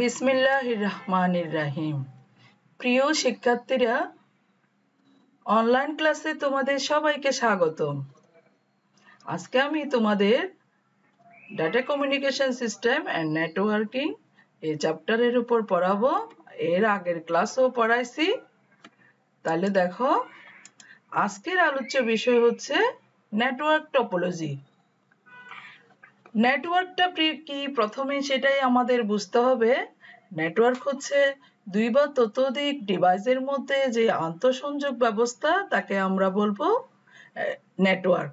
বিসমিল্লাহির রহমানির রহিম। প্রিয় শিক্ষার্থীরা, অনলাইন ক্লাসে তোমাদের সবাইকে স্বাগতম। আজকে আমি তোমাদের data communication system and networking এই চ্যাপ্টারের উপর পড়াবো। এর আগের ক্লাসও পড়াইছি। তাহলে দেখো, আজকের আলোচ্য বিষয় হচ্ছে নেটওয়ার্ক টপোলজি। নেটওয়ার্কটা কি প্রথমে সেটাই আমাদের বুঝতে হবে। নেটওয়ার্ক হচ্ছে দুই বা ততোধিক ডিভাইসের মধ্যে যে আন্তঃসংযোগ ব্যবস্থা, তাকে আমরা বলবো নেটওয়ার্ক।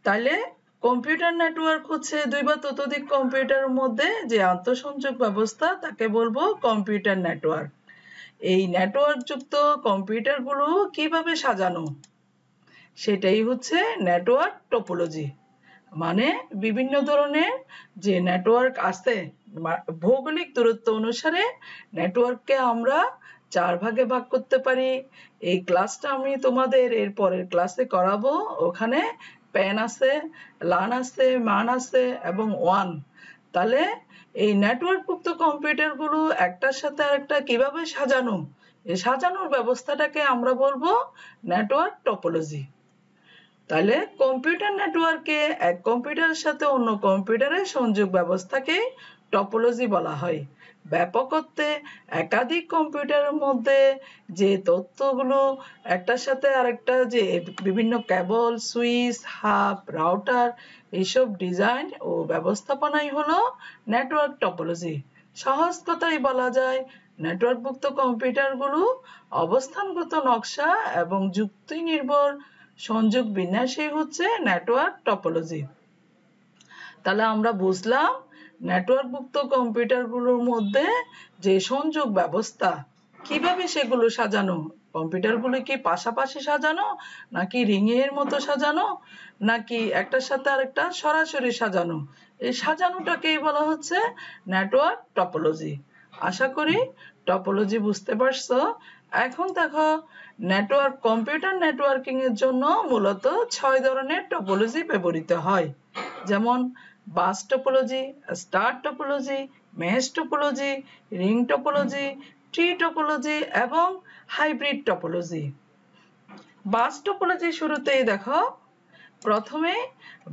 তাহলে কম্পিউটার নেটওয়ার্ক হচ্ছে দুই বা ততোধিক কম্পিউটারের মধ্যে যে আন্তঃসংযোগ ব্যবস্থা, তাকে বলবো কম্পিউটার নেটওয়ার্ক। এই নেটওয়ার্ক যুক্ত কম্পিউটারগুলো কিভাবে সাজানো, সেটাই হচ্ছে নেটওয়ার্ক টপোলজি। মানে বিভিন্ন ধরনের যে নেটওয়ার্ক আছে, ভৌগোলিক দূরত্ব অনুসারে নেটওয়ার্ককে আমরা 4 ভাগে ভাগ করতে পারি। এই ক্লাসটা আমি তোমাদের এর পরের ক্লাসে করাবো। ওখানে প্যান আছে, লান আছে, মান আছে এবং ওয়ান। তাহলে এই নেটওয়ার্কযুক্ত কম্পিউটারগুলো একটার সাথে আরেকটা কিভাবে সাজানো, এই সাজানোর ব্যবস্থাটাকে আমরা বলবো নেটওয়ার্ক টপোলজি। তাহলে কম্পিউটার নেটওয়ার্কে এক কম্পিউটারের সাথে অন্য কম্পিউটারের সংযোগ ব্যবস্থাকে টপোলজি বলা হয়। ব্যাপক অর্থে একাধিক কম্পিউটারের মধ্যে যে তথ্যগুলো একটার সাথে আরেকটা, যে বিভিন্ন কেবল, সুইচ, হাব, রাউটার, এইসব ডিজাইন ও ব্যবস্থাপনাই হলো নেটওয়ার্ক টপোলজি। সহজ কথাই বলা যায়, নেটওয়ার্কভুক্ত কম্পিউটারগুলো অবস্থানগত নকশা এবং যুক্তি নির্ভর সংযোগ বিন্যাসই হচ্ছে নেটওয়ার্ক টপোলজি। তাহলে আমরা বুঝলাম নেটওয়ার্কভুক্ত কম্পিউটারগুলোর মধ্যে যে সংযোগ ব্যবস্থা, কিভাবে সেগুলো সাজানো। কম্পিউটারগুলো কি পাশাপাশি সাজানো, নাকি রিং এর মতো সাজানো, নাকি একটার সাথে আরেকটা সরাসরি সাজানো, এই সাজানোটাকেই বলা হচ্ছে নেটওয়ার্ক টপোলজি। আশা করি টপোলজি বুঝতে পারছো। এখন দেখো, কম্পিউটার নেটওয়ার্কিং এর জন্য মূলত 6 ধরনের টপোলজি ব্যবহৃত হয়। যেমন bus topology, star topology, mesh topology, ring topology, tree topology এবং হাইব্রিড টপোলজি। বাস টপোলজি শুরুতেই দেখো, প্রথমে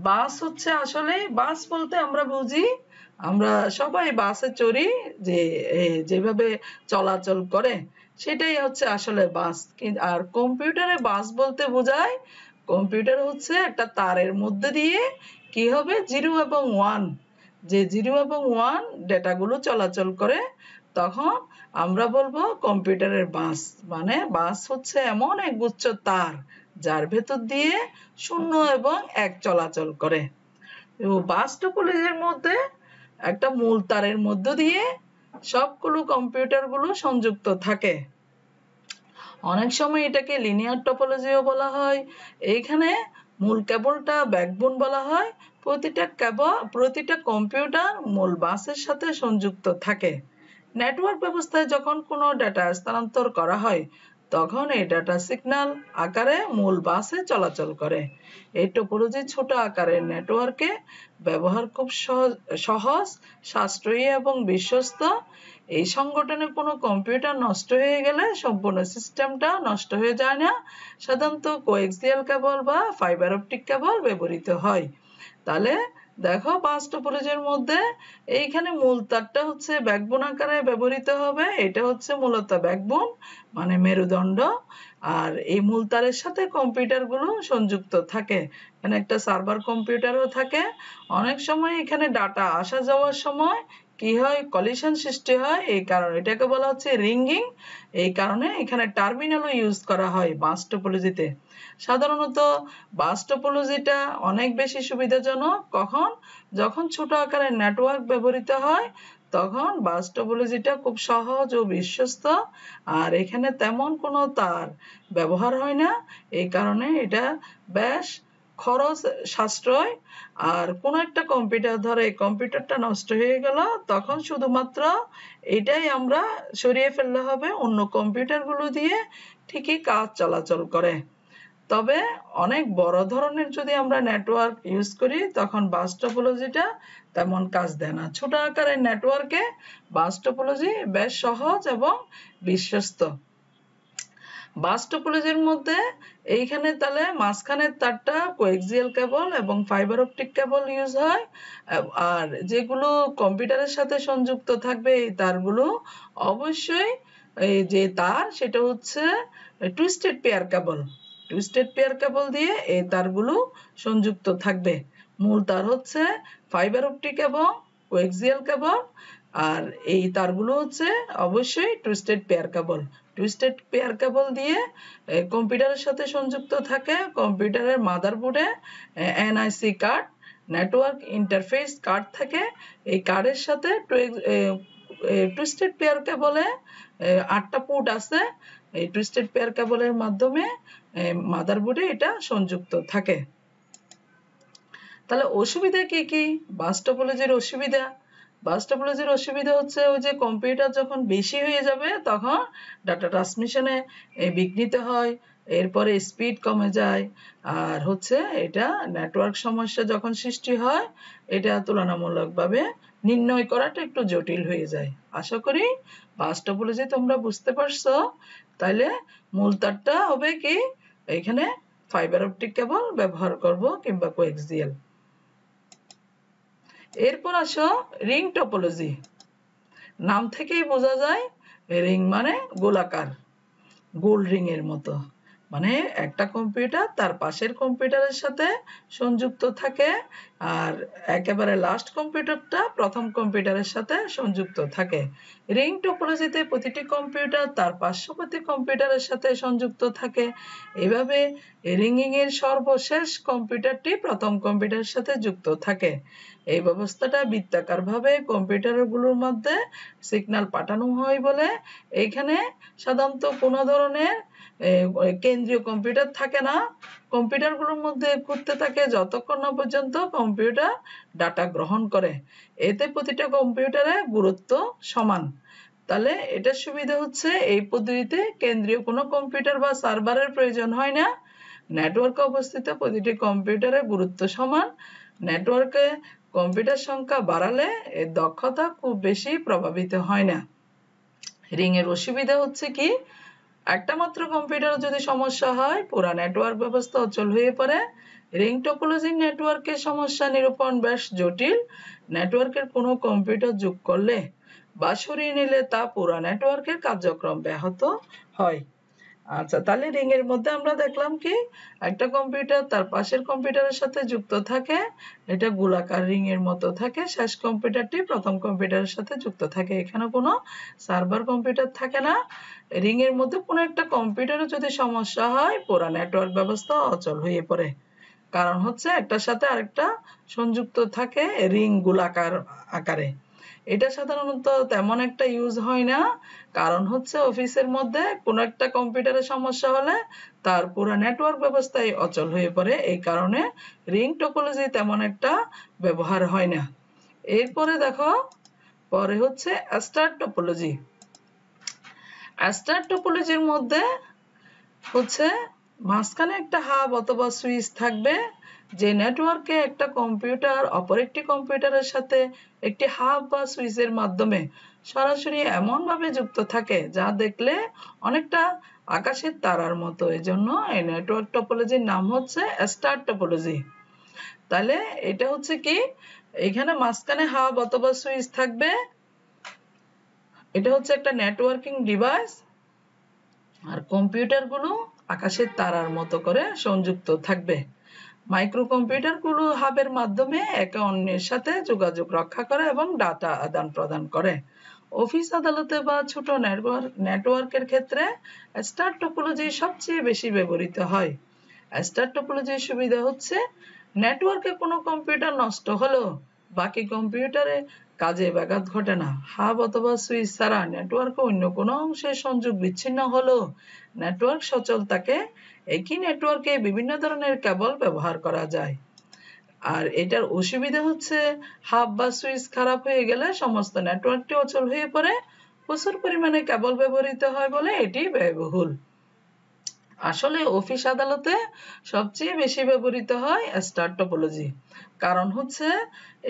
বাস হচ্ছে, আসলে বাস বলতে আমরা বুঝি, আমরা সবাই বাসে চড়ি, যে যেভাবে চলাচল করে সেটাই হচ্ছে আসলে বাস। আর কম্পিউটারে বাস বলতে বোঝায়, কম্পিউটার হচ্ছে একটা তারের মধ্যে দিয়ে কি হবে, 0 এবং 1, যে 0 এবং 1 ডেটাগুলো চলাচল করে, তখন আমরা বলবো কম্পিউটারের বাস। মানে বাস হচ্ছে এমন এক গুচ্ছ তার যার ভেতর দিয়ে 0 এবং 1 চলাচল করে। বাস টপোলজির মধ্যে একটা মূল তারের মধ্য দিয়ে সবগুলো কম্পিউটারগুলো সংযুক্ত থাকে। অনেক সময় এটাকে লিনিয়ার টপোলজিও বলা হয়। এইখানে মূল কেবলটা ব্যাকবোন বলা হয়। প্রতিটা কম্পিউটার মূল বাসের সাথে সংযুক্ত থাকে। নেটওয়ার্ক ব্যবস্থায় যখন কোনো ডাটা স্থানান্তর করা হয়, তখন এই ডাটা সিগন্যাল আকারে মূল বাসে চলাচল করে। এই টপোলজি ছোট আকারের নেটওয়ার্কে ব্যবহার খুব সহজ, সাশ্রয়ী এবং বিশ্বস্ত। এই সংগঠনে কোনো কম্পিউটার নষ্ট হয়ে গেলে সম্পূর্ণ সিস্টেমটা নষ্ট হয়ে যায় না। সাধারণত কোএক্সিয়াল কেবল বা ফাইবার অপটিক কেবল ব্যবহৃত হয়। তাহলে দেখো, বাস টপোলজির মধ্যে এইখানে মূল তারটা হচ্ছে ব্যাকবোন আকারে ব্যবহৃত হবে। এটা হচ্ছে মূলত ব্যাকবোন, মানে মেরুদণ্ড। আর এই মূল তারের সাথে কম্পিউটারগুলো সংযুক্ত থাকে। এখানে একটা সার্ভার কম্পিউটারও থাকে। অনেক সময় এখানে ডাটা আসা যাওয়ার সময় কি হয়, কলিশন সৃষ্টি হয়। এই কারণে এটাকে বলা হচ্ছে রিঙ্গিং। এই কারণে এখানে টার্মিনালও ইউজ করা হয় বাস টপোলজিতে। সাধারণত বাস টপোলজিটা অনেক বেশি সুবিধাজনক কখন, যখন ছোট আকারের নেটওয়ার্ক ব্যবহৃত হয়, তখন বাস টপোলজিটা খুব সহজ ও বিশ্বস্ত। আর এখানে তেমন কোনো তার ব্যবহার হয় না। এই কারণে এটা বেশ খরচ সাশ্রয়। আর কোনো একটা কম্পিউটার, ধরে কম্পিউটারটা নষ্ট হয়ে গেল, তখন শুধুমাত্র এটাই আমরা সরিয়ে ফেললে হবে, অন্য কম্পিউটারগুলো দিয়ে ঠিকই কাজ চলাচল করে। তবে অনেক বড় ধরনের যদি আমরা নেটওয়ার্ক ইউজ করি তখন বাস টপোলজিটা তেমন কাজ দেয় না। ছোট আকারের নেটওয়ার্কে বাস টপোলজি বেশ সহজ এবং বিশ্বস্ত। বাস টপোলজির মধ্যে এইখানে তাহলে মাঝখানের তারটা কোএক্সিয়াল কেবল এবং ফাইবার অপটিক কেবল ইউজ হয়, আর যেগুলো কম্পিউটারের সাথে সংযুক্ত থাকবে এই তারগুলো অবশ্যই এই যে তার সেটা হচ্ছে twisted pair cable. Twisted pair cable দিয়ে এই তারগুলো সংযুক্ত থাকবে। মূল তার হচ্ছে ফাইবার অপটিক এবং কোএক্সিয়াল কেবল, আর এই তারগুলো হচ্ছে অবশ্যই twisted pair cable. Twisted pair cable দিয়ে কম্পিউটারের সাথে সংযুক্ত থাকে। কম্পিউটারের মাদারবোর্ডে NIC card, network interface card থাকে। এই কার্ডের সাথে টুইস্টেড পেয়ার কেবলে 8টা পোর্ট আছে। এই টুইস্টেড পেয়ার কেবলের মাধ্যমে মাদারবোর্ডে এটা সংযুক্ত থাকে। তাহলে অসুবিধা কি কি? বাস টপোলজির অসুবিধা, বাস টপোলজির অসুবিধা হচ্ছে ওই যে কম্পিউটার যখন বেশি হয়ে যাবে তখন ডাটা ট্রান্সমিশনে বিঘ্নিত হয়, এরপরে স্পিড কমে যায়, আর হচ্ছে এটা নেটওয়ার্ক সমস্যা যখন সৃষ্টি হয় এটা তুলনামূলকভাবে নির্ণয় করাটা একটু জটিল হয়ে যায়। আশা করি বাস টপোলজি তোমরা বুঝতে পারছো। তাইলে মূল তারটা হবে কি, এখানে ফাইবার অপটিক কেবল ব্যবহার করব কিংবা কোএক্সিয়াল। এরপর আসো রিং টপোলজি। নাম থেকেই বোঝা যায় রিং মানে গোলাকার, গোল রিং এর মতো। মানে একটা কম্পিউটার তার পাশের কম্পিউটারের সাথে সংযুক্ত থাকে, আর একেবারে লাস্ট কম্পিউটারটা প্রথম কম্পিউটারের সাথে সংযুক্ত থাকে। রিং টপোলজিতে প্রতিটি কম্পিউটার তার পার্শ্ববর্তী কম্পিউটারের সাথে সংযুক্ত থাকে। এভাবে রিংইং এর সর্বশেষ কম্পিউটারটি প্রথম কম্পিউটারের সাথে যুক্ত থাকে। এই ব্যবস্থাটা বৃত্তাকার ভাবে কম্পিউটারগুলোর মধ্যে সিগন্যাল পাঠানো হয় বলে এইখানে সাধারণত কোনো ধরনের কেন্দ্রীয় কম্পিউটার থাকে না। কম্পিউটারগুলোর মধ্যে ঘুরতে থাকে যতক্ষণ না পর্যন্ত কম্পিউটার ডাটা গ্রহণ করে। এতে প্রতিটা কম্পিউটারে গুরুত্ব সমান। তাহলে এটার সুবিধা হচ্ছে এই পদ্ধতিতে কেন্দ্রীয় কোনো কম্পিউটার বা সার্ভারের প্রয়োজন হয় না। নেটওয়ার্কে অবস্থিত প্রতিটি কম্পিউটারের গুরুত্ব সমান। নেটওয়ার্কে কম্পিউটার সংখ্যা বাড়ালে এর দক্ষতা খুব বেশি প্রভাবিত হয় না। রিং এর অসুবিধা হচ্ছে কি, একটা মাত্র কম্পিউটারে যদি সমস্যা হয় পুরো নেটওয়ার্ক ব্যবস্থা অচল হয়ে পড়ে। রিং টপোলজির নেটওয়ার্কের সমস্যা নিরূপণ বেশ জটিল। নেটওয়ার্কের কোনো কম্পিউটার যোগ করলে বা সরিয়ে নিলে তা পুরো নেটওয়ার্কের কার্যক্রম ব্যাহত হয়। আচ্ছা, তাহলে রিং এর মধ্যে আমরা দেখলাম কি, একটা কম্পিউটার তার পাশের কম্পিউটারের সাথে যুক্ত থাকে, এটা গোলাকার রিং এর মতো থাকে। শেষ কম্পিউটারটি প্রথম কম্পিউটারের সাথে যুক্ত থাকে। এখানে কোনো সার্ভার কম্পিউটার থাকে না। রিং এর মধ্যে কোনো একটা কম্পিউটারে যদি সমস্যা হয় পুরো নেটওয়ার্ক ব্যবস্থা অচল হয়ে পড়ে। কারণ হচ্ছে একটার সাথে আরেকটা সংযুক্ত থাকে রিং গোলাকার আকারে। এটা সাধারণত তেমন একটা ইউজ হয় না, কারণ হচ্ছে অফিসের মধ্যে কোনো একটা কম্পিউটারের সমস্যা হলে তার পুরো নেটওয়ার্ক ব্যবস্থাই অচল হয়ে পড়ে। এই কারণে রিং টপোলজি তেমন একটা ব্যবহার হয় না। এরপরে দেখো, পরে হচ্ছে স্টার টপোলজি। স্টার টপোলজির মধ্যে হচ্ছে মাঝখানে একটা হাব অথবা সুইচ থাকবে, যে নেটওয়ার্কে একটা কম্পিউটার অপর একটি কম্পিউটারের সাথে একটি হাব বা সুইচের মাধ্যমে সরাসরি এমন ভাবে যুক্ত থাকে যা দেখলে অনেকটা আকাশের তারার মতো। এজন্য এই নেটওয়ার্ক টপোলজির নাম হচ্ছে স্টার টপোলজি। তাহলে এটা হচ্ছে কি, এখানে মাঝখানে হাব অথবা সুইচ থাকবে। এটা হচ্ছে একটা নেটওয়ার্কিং ডিভাইস, আর কম্পিউটারগুলো আকাশের তারার মতো করে সংযুক্ত থাকবে। মাইক্রো কম্পিউটারগুলো হাবের মাধ্যমে একে অন্যের সাথে যোগাযোগ রক্ষা করে এবং ডাটা আদান প্রদান করে। অফিস আদালতে বা ছোট নেটওয়ার্কের ক্ষেত্রে স্টার টপোলজি সবচেয়ে বেশি ব্যবহৃত হয়। স্টার টপোলজির সুবিধা হচ্ছে নেটওয়ার্কে কোনো কম্পিউটার নষ্ট হলেও বাকি কম্পিউটারে কাজে ব্যাঘাত ঘটে না। হাব অথবা সুইচ ছাড়া নেটওয়ার্কে অন্য কোনো অংশে সংযোগ বিচ্ছিন্ন হলেও নেটওয়ার্ক সচল থাকে। একই নেটওয়ার্কে বিভিন্ন ধরনের কেবল ব্যবহার করা যায়। আর এটার অসুবিধা হচ্ছে হাব বা সুইচ খারাপ হয়ে গেলে সমস্ত নেটওয়ার্কটি অচল হয়ে পড়ে। প্রচুর পরিমাণে কেবল ব্যবহৃত হয় বলে এটি ব্যয়বহুল। আসলে অফিস আদালতে সবচেয়ে বেশি ব্যবহৃত হয় স্টার টপোলজি। কারণ হচ্ছে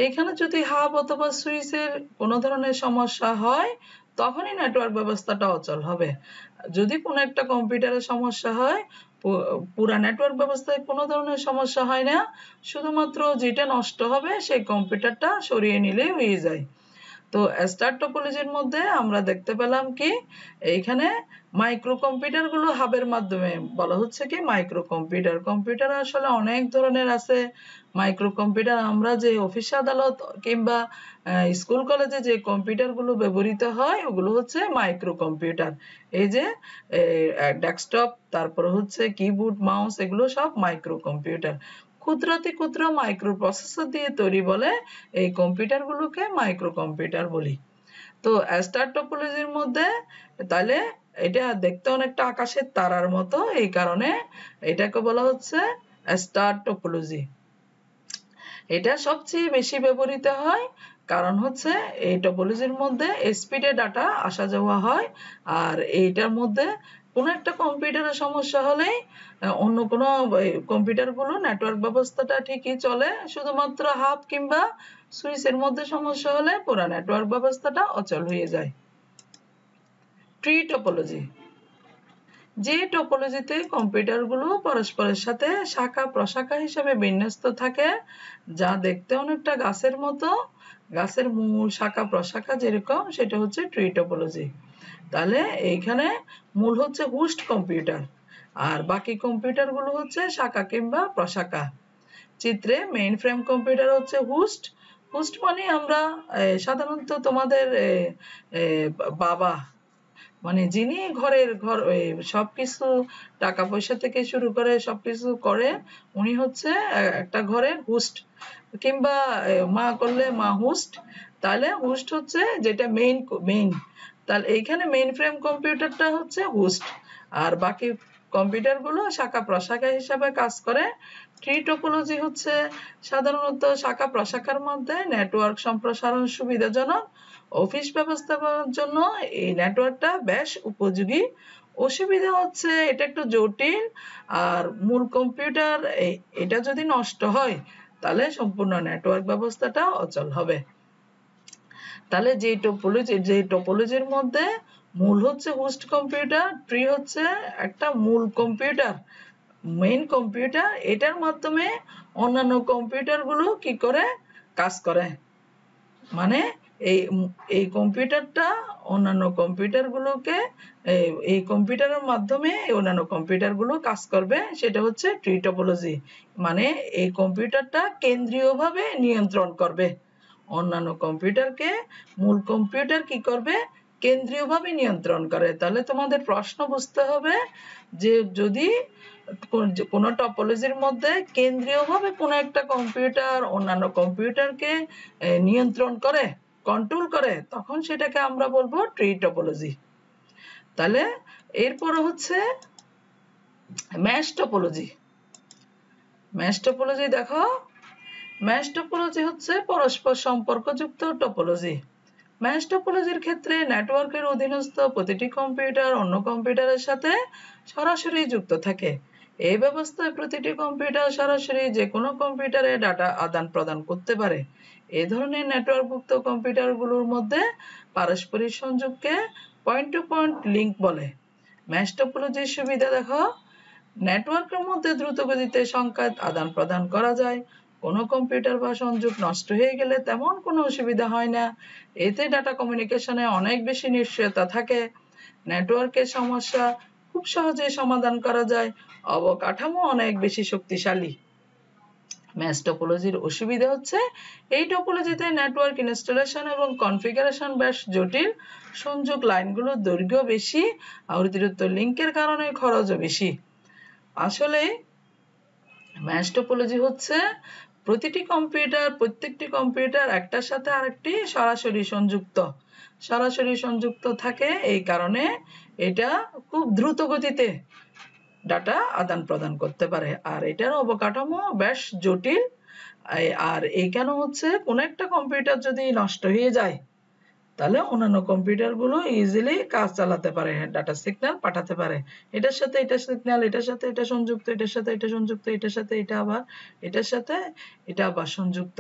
এইখানে যদি হাব অথবা সুইচের কোনো ধরনের সমস্যা হয় তখনই নেটওয়ার্ক ব্যবস্থাটা অচল হবে। যদি কোনো একটা কম্পিউটারের সমস্যা হয় পুরা নেটওয়ার্ক ব্যবস্থায় কোনো ধরনের সমস্যা হয় না, শুধুমাত্র যেটা নষ্ট হবে সেই কম্পিউটারটা সরিয়ে নিলেই হয়ে যায়। তো স্টার টপোলজির মধ্যে আমরা দেখতে পেলাম কি এইখানে মাইক্রো কম্পিউটার গুলো হাবের মাধ্যমে বলা হচ্ছে কি মাইক্রো কম্পিউটার। কম্পিউটার আসলে অনেক ধরনের আছে। মাইক্রো কম্পিউটার আমরা যে অফিস আদালত কিংবা স্কুল কলেজে যে কম্পিউটার গুলো ব্যবহৃত হয় ওগুলো হচ্ছে মাইক্রো কম্পিউটার। এই যে ডেস্কটপ, তারপর হচ্ছে কিবোর্ড, মাউস, এগুলো সব মাইক্রো কম্পিউটার। ক্ষুদ্রাতি ক্ষুদ্র মাইক্রো প্রসেসর দিয়ে তৈরি বলে এই কম্পিউটার গুলোকে মাইক্রো কম্পিউটার বলি। তো স্টার টপোলজির মধ্যে তাহলে এটা দেখতে অনেকটা আকাশের তারার মতো, এই কারণে এটাকে বলা হচ্ছে স্টার টপোলজি। এটা সবচেয়ে বেশি ব্যবহৃত হয় কারণ হচ্ছে এই টপোলজির মধ্যে স্পিডে ডাটা আসা যাওয়া হয়। আর এইটার মধ্যে কোনো একটা কম্পিউটারের সমস্যা হলেই অন্য কোনো কম্পিউটার গুলো নেটওয়ার্ক ব্যবস্থাটা ঠিকই চলে, শুধুমাত্র হাব কিংবা সুইচের মধ্যে সমস্যা হলে পুরো নেটওয়ার্ক ব্যবস্থাটা অচল হয়ে যায়। ট্রি টপোলজি, যে টপোলজিতে কম্পিউটারগুলো পরস্পরের সাথে শাখা প্রশাখা হিসেবে বিন্যস্ত থাকে, যা দেখতে অনেকটা গাছের মতো, গাছের মূল শাখা প্রশাখা যেরকম, সেটা হচ্ছে ট্রি টপোলজি। তাহলে এইখানে মূল হচ্ছে হোস্ট কম্পিউটার আর বাকি কম্পিউটারগুলো হচ্ছে শাখা কিংবা প্রশাখা। চিত্রে মেইন ফ্রেম কম্পিউটার হচ্ছে হোস্ট। হোস্ট মানে আমরা সাধারণত তোমাদের বাবা মানে যিনি ঘরের সবকিছু টাকা পয়সা থেকে শুরু করে সবকিছু করে, উনি হচ্ছে একটা ঘরের হোস্ট, কিংবা মা করলে মা হোস্ট। তাহলে হোস্ট হচ্ছে যেটা মেইন। তাহলে এইখানে মেইন ফ্রেম কম্পিউটারটা হচ্ছে হোস্ট আর বাকি কম্পিউটার গুলো শাখা প্রশাখা হিসাবে কাজ করে। ট্রি টপোলজি হচ্ছে সাধারণত শাখা প্রশাখার মধ্যে নেটওয়ার্ক সম্প্রসারণ সুবিধাজনক। অফিস ব্যবস্থাপনার জন্য এই নেটওয়ার্কটা বেশ উপযোগী। অসুবিধা হচ্ছে এটা একটু জটিল, আর মূল কম্পিউটার এটা যদি নষ্ট হয় তাহলে সম্পূর্ণ নেটওয়ার্ক ব্যবস্থাটা অচল হবে। তাহলে যে টপোলজির মধ্যে মূল হচ্ছে হোস্ট কম্পিউটার, ট্রি হচ্ছে একটা মূল কম্পিউটার, মেইন কম্পিউটার, এটার মাধ্যমে অন্যান্য কম্পিউটার গুলো কি করে কাজ করে, মানে এই কম্পিউটারটা অন্যান্য কম্পিউটার গুলোকে এই কম্পিউটারের মাধ্যমে অন্যান্য কম্পিউটার গুলো কাজ করবে, সেটা হচ্ছে ট্রি টপোলজি। মানে এই কম্পিউটারটা কেন্দ্রীয়ভাবে নিয়ন্ত্রণ করবে অন্যান্য কম্পিউটারকে, মূল কম্পিউটার কি করবে কেন্দ্রীয়ভাবে নিয়ন্ত্রণ করে। তাহলে তোমাদের প্রশ্ন বুঝতে হবে যে যদি কোন টপোলজির মধ্যে কেন্দ্রীয়ভাবে কোনো একটা কম্পিউটার অন্যান্য কম্পিউটারকে নিয়ন্ত্রণ করে, কন্ট্রোল করে, তখন সেটাকে আমরা বলবো ট্রি টপোলজি। তাহলে এরপর হচ্ছে ম্যাশ টপোলজি। ম্যাশ টপোলজি দেখো, ম্যাশ টপোলজি হচ্ছে পরস্পর সম্পর্কযুক্ত টপোলজি। ম্যাশ টপোলজির ক্ষেত্রে নেটওয়ার্কের অধীনস্থ প্রতিটি কম্পিউটার অন্য কম্পিউটারের সাথে সরাসরি যুক্ত থাকে। এই ব্যবস্থায় প্রতিটি কম্পিউটার সরাসরি যে কোনো কম্পিউটারে ডাটা আদান প্রদান করতে পারে। এই ধরনের নেটওয়ার্কভুক্ত কম্পিউটারগুলোর মধ্যে পারস্পরিক সংযোগকে পয়েন্ট টু পয়েন্ট লিংক বলে। ম্যাশ টপোলজির সুবিধা দেখো, নেটওয়ার্কের মধ্যে দ্রুত গতিতে সংকেত আদান প্রদান করা যায়। কোনো কম্পিউটার বা সংযোগ নষ্ট হয়ে গেলে তেমন কোনো অসুবিধা হয় না। এতে ডাটা কমিউনিকেশনে অনেক বেশি নিশ্চয়তা থাকে। নেটওয়ার্কের সমস্যা খুব সহজে সমাধান করা যায়। অবকাঠামো অনেক বেশি শক্তিশালী। ম্যাশ টপোলজির অসুবিধা হচ্ছে এই টপোলজিতে নেটওয়ার্ক ইনস্টলেশন এবং কনফিগারেশন বেশ জটিল। সংযোগ লাইনগুলোর দৈর্ঘ্য বেশি আর অতিরিক্ত লিংকের কারণে খরচও বেশি। আসলে ম্যাশ টপোলজি হচ্ছে প্রত্যেকটি কম্পিউটার একটার সাথে আরেকটি সরাসরি সংযুক্ত থাকে। এই কারণে এটা খুব দ্রুত গতিতে ডাটা আদান প্রদান করতে পারে আর এটার অবকাঠামো বেশ জটিল। আর এইখানে হচ্ছে কোন একটা কম্পিউটার যদি নষ্ট হয়ে যায় তাহলে অন্যান্য কম্পিউটার গুলো ইজিলি কাজ চালাতে পারে, ডাটা সিগন্যাল পাঠাতে পারে। এটার সাথে এটা সিগন্যাল, এটার সাথে এটা সংযুক্ত, এটার সাথে এটা সংযুক্ত, এটার সাথে এটা আবার এটার সাথে এটা আবার সংযুক্ত।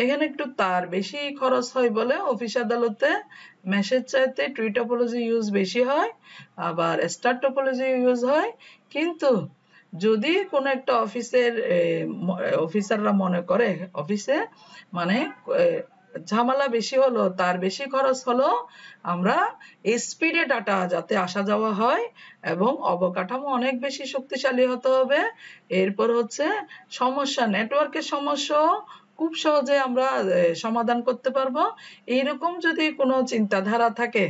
এখানে একটু তার বেশি খরচ হয় বলে অফিস আদালতে মেশের চাইতে ট্রি টপোলজি ইউজ বেশি হয়, আবার স্টার টপোলজি ইউজ হয়। কিন্তু যদি কোনো একটা অফিসের অফিসাররা মনে করে অফিসে মানে ঝামেলা বেশি হলো, তার বেশি খরচ হলো, আমরা স্পিডে ডাটা যাতে আসা যাওয়া হয় এবং অবকাঠামো অনেক বেশি শক্তিশালী হতে হবে। এরপর হচ্ছে সমস্যা, নেটওয়ার্কের সমস্যা খুব সহজে আমরা সমাধান করতে পারবো। এইরকম যদি কোনো চিন্তাধারা থাকে,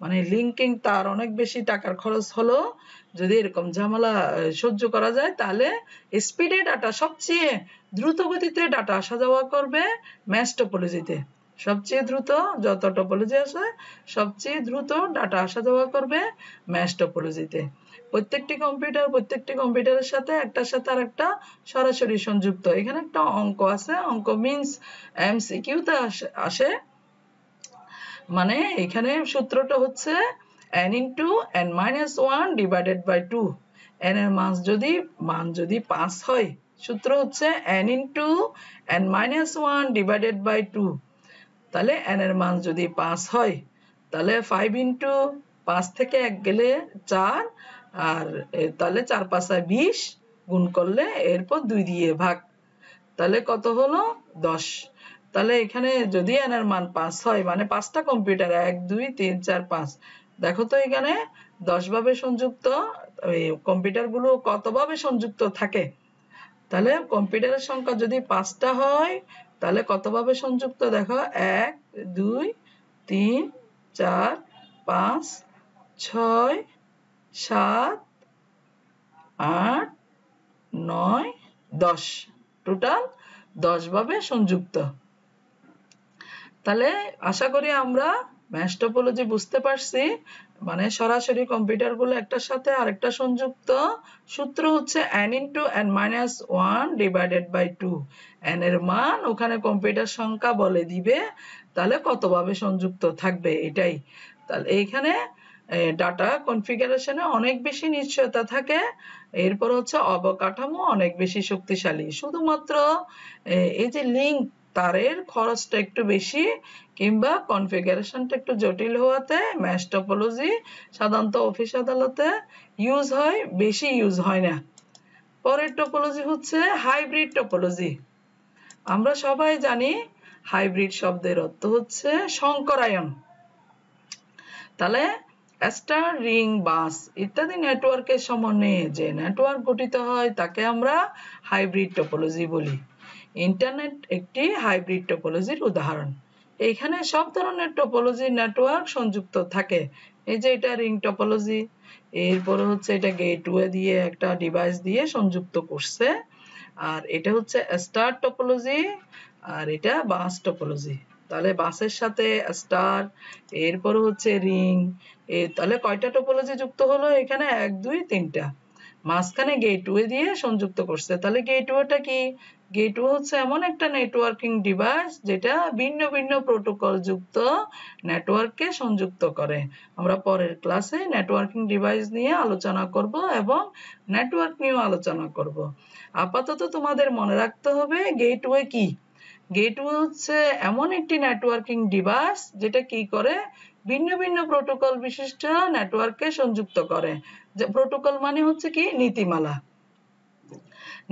মানে লিঙ্কিং তার অনেক বেশি টাকার খরচ হলো, যদি এরকম ঝামেলা সহ্য করা যায়, তাহলে স্পিডে ডাটা সবচেয়ে দ্রুত গতিতে ডাটা আসা যাওয়া করবে ম্যাশ টপোলজিতে। সবচেয়ে দ্রুত যত টপোলজি আছে সবচেয়ে দ্রুত ডাটা আসা যাওয়া করবে ম্যাশ টপোলজিতে। প্রত্যেকটি কম্পিউটারের সাথে একটার সাথে আরেকটা সরাসরি সংযুক্ত। এখানে একটা অঙ্ক আছে, অঙ্ক মিন্স এমসিকিউতে আসে। মানে এখানে সূত্রটা হচ্ছে n into n minus 1 divided by 2। n এর মান যদি 5 হয়, সূত্র হচ্ছে n into n minus 1 divided by 2। তাহলে n এর মান যদি 5 হয়, তাহলে 5 into 5 থেকে 1 গেলে 4, আর তাহলে 4 5 20, গুণ করলে এরপর 2 দিয়ে ভাগ, তাহলে কত হলো 10। তাহলে এখানে যদি n এর মান 5 হয়, মানে 5টা কম্পিউটার 1 2 3 4 5, দেখো তো এখানে 10 ভাবে সংযুক্ত কম্পিউটার গুলো কত ভাবে সংযুক্ত থাকে। তাহলে কম্পিউটারের সংখ্যা যদি 5টা হয়, তাহলে কত ভাবে সংযুক্ত দেখো, 1 2 3 4 5 6 7 8 9 10, টোটাল 10 ভাবে সংযুক্ত। তাহলে আশা করি আমরা ম্যাশ টপোলজি বুঝতে পারছি। মানে সরাসরি কম্পিউটার গুলো একটার সাথে আরেকটা সংযুক্ত। সূত্র হচ্ছে n into n minus 1 divided by 2। n এর মান ওখানে কম্পিউটার সংখ্যা বলে দিবে, তাহলে কত ভাবে সংযুক্ত থাকবে এটাই। তাহলে এইখানে ডাটা কনফিগারেশনে অনেক বেশি নিশ্চয়তা থাকে। এরপর হচ্ছে অবকাঠামো অনেক বেশি শক্তিশালী। শুধুমাত্র এই যে লিঙ্ক তারের খরচটা একটু বেশি কিংবা কনফিগারেশনটা একটু জটিল হওয়াতে ম্যাশ টপোলজি সাধারণত অফিস আদালতে ইউজ হয়, বেশি ইউজ হয় না। পরের টপোলজি হচ্ছে হাইব্রিড টপোলজি। আমরা সবাই জানি হাইব্রিড শব্দের অর্থ হচ্ছে সংকরায়ন। তাহলে স্টার, রিং, বাস ইত্যাদি নেটওয়ার্কের সমন্বয়ে যে নেটওয়ার্ক গঠিত হয় তাকে আমরা হাইব্রিড টপোলজি বলি। ইন্টারনেট একটি হাইব্রিড টপোলজির উদাহরণ। এখানে সব ধরনের টপোলজি নেটওয়ার্ক সংযুক্ত থাকে। এই যে এটা রিং টপোলজি, এরপরে হচ্ছে এটা গেটওয়ে দিয়ে একটা ডিভাইস দিয়ে সংযুক্ত করছে, আর এটা হচ্ছে স্টার টপোলজি, আর এটা বাস টপোলজি। তাহলে বাসের সাথে স্টার, এরপর হচ্ছে রিং, তাহলে কয়টা টপোলজি যুক্ত হলো এখানে, 1 2 3টা। মাঝখানে গেটওয়ে দিয়ে সংযুক্ত করছে। তাহলে গেটওয়েটা কি? গেটওয়ে হচ্ছে এমন একটা নেটওয়ার্কিং ডিভাইস যেটা ভিন্ন ভিন্ন প্রোটোকল যুক্ত নেটওয়ার্ককে সংযুক্ত করে। আমরা পরের ক্লাসে নেটওয়ার্কিং ডিভাইস নিয়ে আলোচনা করব এবং নেটওয়ার্ক নিয়েও আলোচনা করব। আপাতত তোমাদের মনে রাখতে হবে গেটওয়ে কি। গেটওয়ে হচ্ছে এমন একটি নেটওয়ার্কিং ডিভাইস যেটা কি করে, ভিন্ন ভিন্ন প্রোটোকল বিশিষ্ট নেটওয়ার্ককে সংযুক্ত করে। যে প্রোটোকল মানে হচ্ছে কি, নীতিমালা।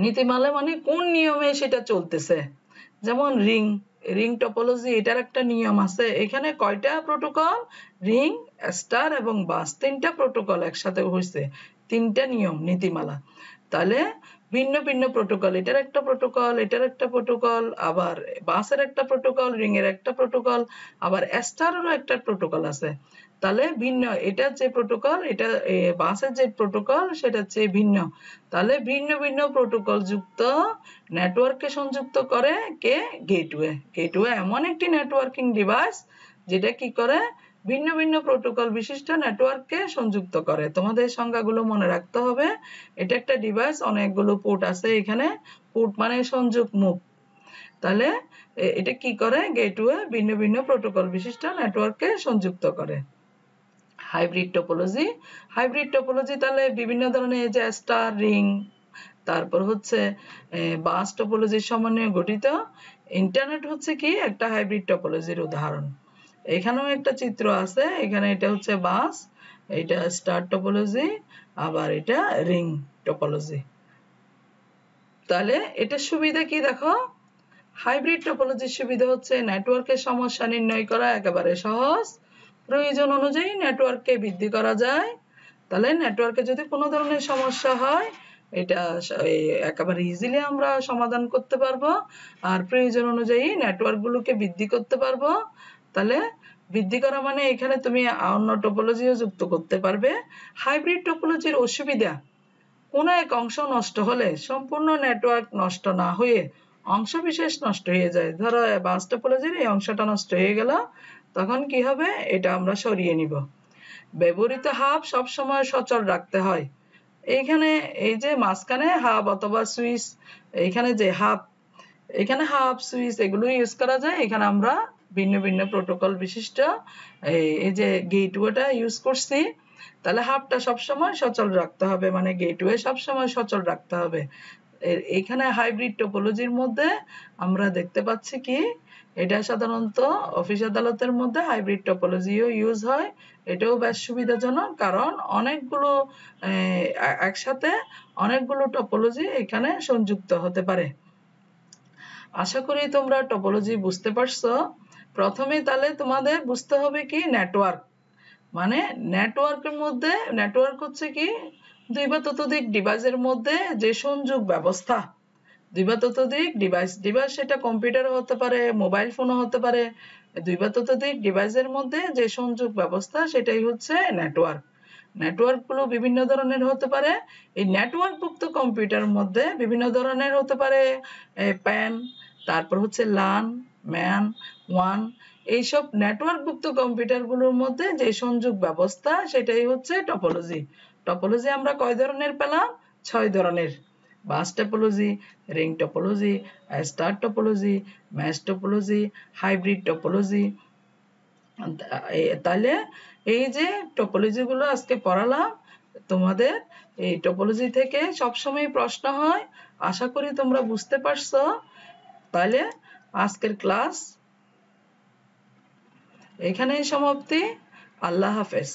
নীতিমালা মানে কোন নিয়মে সেটা চলতেছে। যেমন রিং টপোলজি, এটার একটা নিয়ম আছে। এখানে কয়টা প্রোটোকল, রিং, স্টার এবং বাস, 3টা প্রোটোকল একসাথে হয়েছে, 3টা নিয়ম, নীতিমালা। তাহলে ভিন্ন ভিন্ন প্রোটোকল, এটার একটা প্রোটোকল, এটার একটা প্রোটোকল, আবার বাসের একটা প্রোটোকল, রিং এর একটা প্রোটোকল, আবার স্টারেরও একটা প্রোটোকল আছে। তাহলে ভিন্ন, এটার যে প্রোটোকল, এটা বাসের যে প্রোটোকল সেটা হচ্ছে ভিন্ন। তাহলে ভিন্ন ভিন্ন প্রোটোকল যুক্ত নেটওয়ার্ককে সংযুক্ত করে কে, গেটওয়ে। গেটওয়ে এমন একটি নেটওয়ার্কিং ডিভাইস যেটা কি করে, ভিন্ন ভিন্ন প্রোটোকল বিশিষ্ট নেটওয়ার্ককে সংযুক্ত করে। তোমাদের সংজ্ঞাগুলো মনে রাখতে হবে। এটা একটা ডিভাইস, অনেকগুলো পোর্ট আছে এখানে। পোর্ট মানে সংযোগ মুখ। তাহলে এটা কি করে গেটওয়ে ভিন্ন ভিন্ন প্রোটোকল বিশিষ্ট নেটওয়ার্ককে সংযুক্ত করে হাইব্রিড টোপোলজি তাহলে বিভিন্ন ধরনের যে স্টার রিং তারপর হচ্ছে বাস টোপোলজির সমন্বয়ে গঠিত ইন্টারনেট হচ্ছে কি একটা হাইব্রিড টোপোলজির উদাহরণ এখানেও একটা চিত্র আছে এখানে এটা হচ্ছে বাস এটা স্টার টোপোলজি আবার এটা রিং টোপোলজি তাহলে এটার সুবিধা কি দেখো হাইব্রিড টোপোলজির সুবিধা হচ্ছে নেটওয়ার্কের সমস্যা নির্ণয় করা একেবারে সহজ প্রয়োজন অনুযায়ী নেটওয়ার্ককে বৃদ্ধি করা যায় তাহলে নেটওয়ার্কে যদি কোনো ধরনের সমস্যা হয় এটা একেবারে ইজিলি আমরা সমাধান করতে পারবো আর প্রয়োজন অনুযায়ী নেটওয়ার্কগুলোকে বৃদ্ধি করতে পারবো তাহলে বৃদ্ধি করা মানে এখানে তুমি অন্য টোপোলজিও যুক্ত করতে পারবে হাইব্রিড টোপোলজির অসুবিধা কোনো এক অংশ নষ্ট হলে সম্পূর্ণ নেটওয়ার্ক নষ্ট না হয়ে অংশবিশেষ নষ্ট হয়ে যায় ধরো বাস টোপোলজির এই অংশটা নষ্ট হয়ে গেল তখন কি হবে এটা আমরা সরিয়ে নিব ব্যবহৃত হাব সবসময় সচল রাখতে হয় এইখানে এই যে মাঝখানে হাব অথবা সুইচ এইখানে যে হাব এখানে হাব সুইচ এগুলো ইউজ করা যায় এখানে আমরা ভিন্ন ভিন্ন প্রোটোকল বিশিষ্ট এই যে গেটওয়েটা ইউজ করছি তাহলে হাবটা সবসময় সচল রাখতে হবে মানে গেটওয়ে সবসময় সচল রাখতে হবে এখানে হাইব্রিড টোপোলজির মধ্যে আমরা দেখতে পাচ্ছি কি এটা সাধারণত অফিস আদালতের মধ্যে হাইব্রিড টোপোলজিও ইউজ হয় এটাও বেশ সুবিধাজনক কারণ অনেকগুলো একসাথে অনেকগুলো টোপোলজি এখানে সংযুক্ত হতে পারে আশা করি তোমরা টোপোলজি বুঝতে পারছো প্রথমে তাহলে তোমাদের বুঝতে হবে কি নেটওয়ার্ক মানে নেটওয়ার্কের মধ্যে নেটওয়ার্ক হচ্ছে কি দুই বা ততোধিক ডিভাইসের মধ্যে যে সংযোগ ব্যবস্থা দুই বা ততোধিক ডিভাইস সেটা কম্পিউটারও হতে পারে মোবাইল ফোনও হতে পারে দুই বা ততোধিক ডিভাইসের মধ্যে যে সংযোগ ব্যবস্থা সেটাই হচ্ছে নেটওয়ার্ক নেটওয়ার্কগুলো বিভিন্ন ধরনের হতে পারে এই নেটওয়ার্কভুক্ত কম্পিউটারের মধ্যে বিভিন্ন ধরনের হতে পারে প্যান তারপর হচ্ছে লান ম্যান ওয়ান এইসব নেটওয়ার্কভুক্ত কম্পিউটারগুলোর মধ্যে যে সংযোগ ব্যবস্থা সেটাই হচ্ছে টপোলজি আমরা কয় ধরনের পেলাম 6 ধরনের bus topology ring topology star topology mesh topology hybrid topology তাহলে এই যে টোপোলজি গুলো আজকে পড়ালাম তোমাদের এই টোপোলজি থেকে সবসময় প্রশ্ন হয় আশা করি তোমরা বুঝতে পারছো তাহলে আজকের ক্লাস এখানেই সমাপ্তি আল্লাহ হাফেজ